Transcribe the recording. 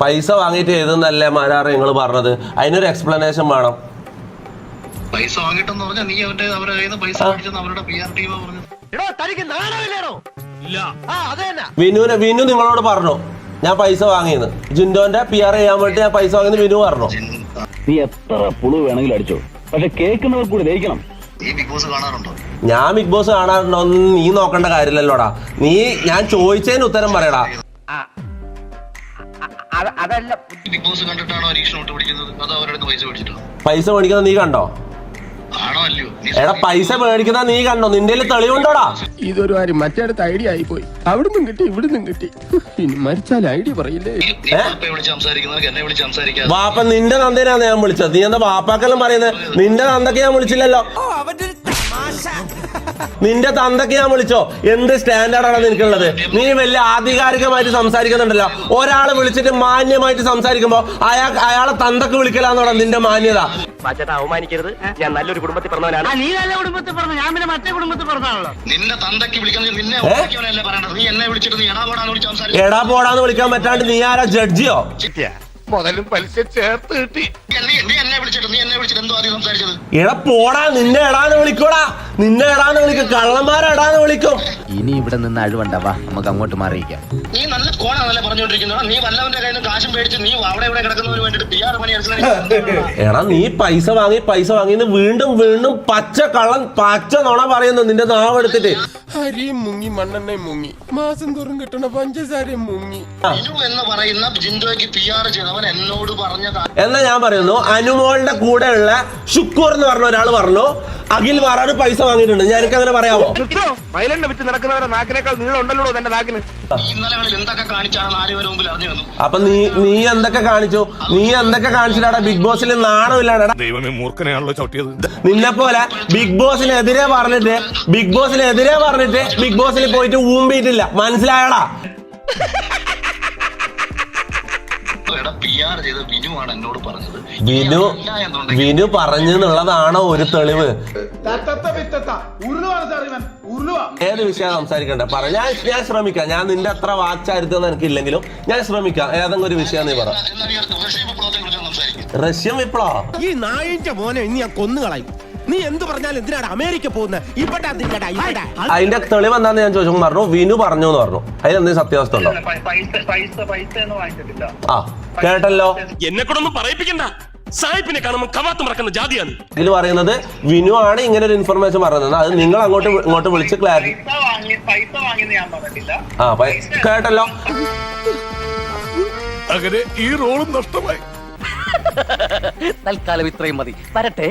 പൈസ വാങ്ങിയിട്ട് എഴുതുന്നല്ലേ മാരാറ് നിങ്ങൾ പറഞ്ഞത്? അതിനൊരു എക്സ്പ്ലനേഷൻ വേണം. പൈസ വാങ്ങിട്ടെന്ന് പറഞ്ഞാൽ നീ അവരുടെ കയ്യിൽ നിന്ന് പൈസ മേടിച്ചെന്ന് അവരുടെ PR ടീമാ പറഞ്ഞത്. വിനു നിങ്ങളോട് പറഞ്ഞു ഞാൻ പൈസ വാങ്ങിയെന്ന്. ജിൻഡോന്റെ PR ചെയ്യാൻ വേണ്ടി ഞാൻ പൈസ വാങ്ങിയെന്ന് വിനു പറഞ്ഞു. നീ എത്ര പുളു വേണമെങ്കിലും അടിച്ചോ, പക്ഷെ കേൾക്കുന്നവർ കൂടി ദഹിക്കണം. നീ ബിഗ് ബോസ് കാണാറുണ്ടോ? ഞാൻ ബിഗ് ബോസ് കാണാറുണ്ടോ നീ നോക്കേണ്ട കാര്യമില്ലല്ലോടാ. ഞാൻ ചോദിച്ചതിന് ഉത്തരം പറയടാ. ബിഗ് ബോസ് കണ്ടിട്ടാണോ അരീക്ഷ നോട്ട് പിടിക്കുന്നത്? അതോ അവരുടെ പൈസ മേടിച്ചിട്ടാണോ? പൈസ മേടിക്കുന്നത് നീ കണ്ടോ? ആണോ അല്ലയോ? എടാ പൈസ മേടിക്കുന്ന നീ കണ്ടോ? നിന്റെ തെളിവുണ്ടോടാ? ഇതൊരു കാര്യം മറ്റേടത്ത് ഐഡിയ ആയിപ്പോയി. അവിടുന്നും കിട്ടി ഇവിടുന്നും കിട്ടി. ഇനി മരിച്ചാൽ ഐഡിയ പറയില്ലേ? വാപ്പ നിന്റെ നന്ദനാണ് ഞാൻ വിളിച്ചത്. നീ എന്താ വാപ്പാക്കെല്ലാം പറയുന്നത്? നിന്റെ തന്തക്ക് ഞാൻ വിളിച്ചില്ലല്ലോ. നിന്റെ തന്തക്ക് ഞാൻ വിളിച്ചോ? എന്ത് സ്റ്റാൻഡേർഡാണ് നിനക്കുള്ളത്? നീ വലിയ ആധികാരികമായിട്ട് സംസാരിക്കുന്നുണ്ടല്ലോ. ഒരാളെ വിളിച്ചിട്ട് മാന്യമായിട്ട് സംസാരിക്കുമ്പോ അയാളെ തന്തക്ക് വിളിക്കലാന്നോടാ നിന്റെ മാന്യത. അവമാനിക്കരുത്. ഞാൻ നല്ലൊരു കുടുംബത്തിൽ പറഞ്ഞവനാണ്. നീ നല്ല കുടുംബത്തിൽ പറഞ്ഞു, ഞാൻ പിന്നെ മറ്റേ കുടുംബത്തിൽ പറഞ്ഞാണല്ലോ. നിന്റെ തന്തക്ക് വിളിക്കുന്നത് നിന്നെ പറയണത്. നീ എന്നെ വിളിച്ചിട്ട് നീ എടാ പോടാന്ന് വിളിച്ച് സംസാരിക്കും. എടാ പോടാന്ന് വിളിക്കാൻ പറ്റാണ്ട് നീ ആരാ? ജഡ്ജിയോ? മുതലും പലിശ ചേർത്ത് കിട്ടി. നീ എന്നെ വിളിച്ചിട്ട് എന്തോ ആദ്യം സംസാരിച്ചത്? എടാ പോടാ, നിന്നെ എടാന്ന് വിളിക്കൂടാ. നിന്നെ എടാന്ന് വിളിക്കും, കള്ളന്മാരെടാന്ന് വിളിക്കും. ഇനി ഇവിടെ നിന്ന് അഴിവണ്ടാവാ, നമുക്ക് അങ്ങോട്ട് മാറിയിക്കാം. നീ നല്ല കോണാണല്ലേ പറഞ്ഞോണ്ടിരിക്കുന്നത്. നീ വല്ലവന്റെ കയ്യിൽ നിന്ന് കാശും മേടിച്ച് നീ അവിടെ ഇവിടെ കിടക്കുന്നതിന് വേണ്ടിട്ട് PR പണി എടാ നീ പൈസ വാങ്ങിന്ന് വീണ്ടും വീണ്ടും പച്ച നുണ പറയുന്നു നിന്റെ നാവ് എടുത്തിട്ട്. അരിയും മുങ്ങി മണ്ണെണ്ണയും മുങ്ങി മാസം തോറും കിട്ടണ പഞ്ചസാരയും മുങ്ങി. എന്ന് പറയുന്ന ജിൻഡോയ്ക്ക് PR ചെയ്തവൻ എന്നോട് പറഞ്ഞ എന്നാ ഞാൻ പറയുന്നു, അനുമോളുടെ കൂടെ ഉള്ള ഷുക്കൂർ എന്ന് പറഞ്ഞ ഒരാൾ പറഞ്ഞു അഖിൽ മാറാട് പൈസ വാങ്ങിയിട്ടുണ്ട്. ഞാൻ എനിക്ക് അങ്ങനെ പറയാമോ? വയലന്റ് വിറ്റ് നടക്കുന്നവരെ നാക്കിനേക്കാൾ നീളം ഉണ്ടല്ലോ എന്റെ നാക്കിന്. ഇന്നലകളിൽ എന്തൊക്കെ കാണിച്ചാണ് 4 പേര് മുമ്പിൽ അറിഞ്ഞു വന്നു. അപ്പൊ നീ എന്തൊക്കെ കാണിച്ചു? നീ എന്തൊക്കെ കാണിച്ചിട്ടാടാ? ബിഗ് ബോസിൽ നാണമില്ലാടാ. ദൈവമേ, മൂർഖനെയാണല്ലോ ചവിട്ടിയത്. നിന്നെ പോലെ ബിഗ് ബോസിനെതിരെ പറഞ്ഞിട്ട് ബിഗ് ബോസിൽ പോയിട്ട് ഊമ്പിയിട്ടില്ല. മനസ്സിലായടാ? PR ചെയ്ത വിനുവാണ് എന്നോട് പറഞ്ഞത്. വിനു പറഞ്ഞെന്നുള്ളതാണോ ഒരു തെളിവ്? ഏത് വിഷയം സംസാരിക്കണ്ടേ പറ. ഞാൻ ശ്രമിക്കാം. ഞാൻ നിന്റെ അത്ര വാച്ചായിരുത്തെന്ന് എനിക്കില്ലെങ്കിലും ഞാൻ ശ്രമിക്കാം. ഏതെങ്കിലും ഒരു വിഷയം നീ പറ. റഷ്യൻ വിപ്ലവം? ഈ നായിന്റെ മോനെ ഇനി ഞാൻ കൊന്നുകളയും. നീ എന്ത് പറഞ്ഞാലും എന്തിനാണ് അമേരിക്ക പോകുന്നത്? അതിന്റെ തെളിവ് എന്താന്ന് ഞാൻ ചോദിച്ചു. പറഞ്ഞു വിനു പറഞ്ഞു എന്ന് പറഞ്ഞു. അതിലെന്തെങ്കിലും സത്യാവസ്ഥ ഉണ്ടോ? ആ കേട്ടല്ലോ. എന്നെ കൂടെ പറയിപ്പിക്കണ്ട. സായിപ്പിനെ കാണുമ്പോൾ കവാത്ത് മറക്കുന്ന ജാതിയാണ്. ഇതിൽ പറയുന്നത് വിനു ആണ് ഇങ്ങനെ ഒരു ഇൻഫർമേഷൻ പറയുന്നത്. അത് നിങ്ങൾ അങ്ങോട്ട് വിളിച്ച് ക്ലാരിറ്റി. ആ കേട്ടല്ലോ. അങ്ങനെ ഈ റോളും നഷ്ടമായി. തൽക്കാലം ഇത്രയും മതി. വരട്ടെ.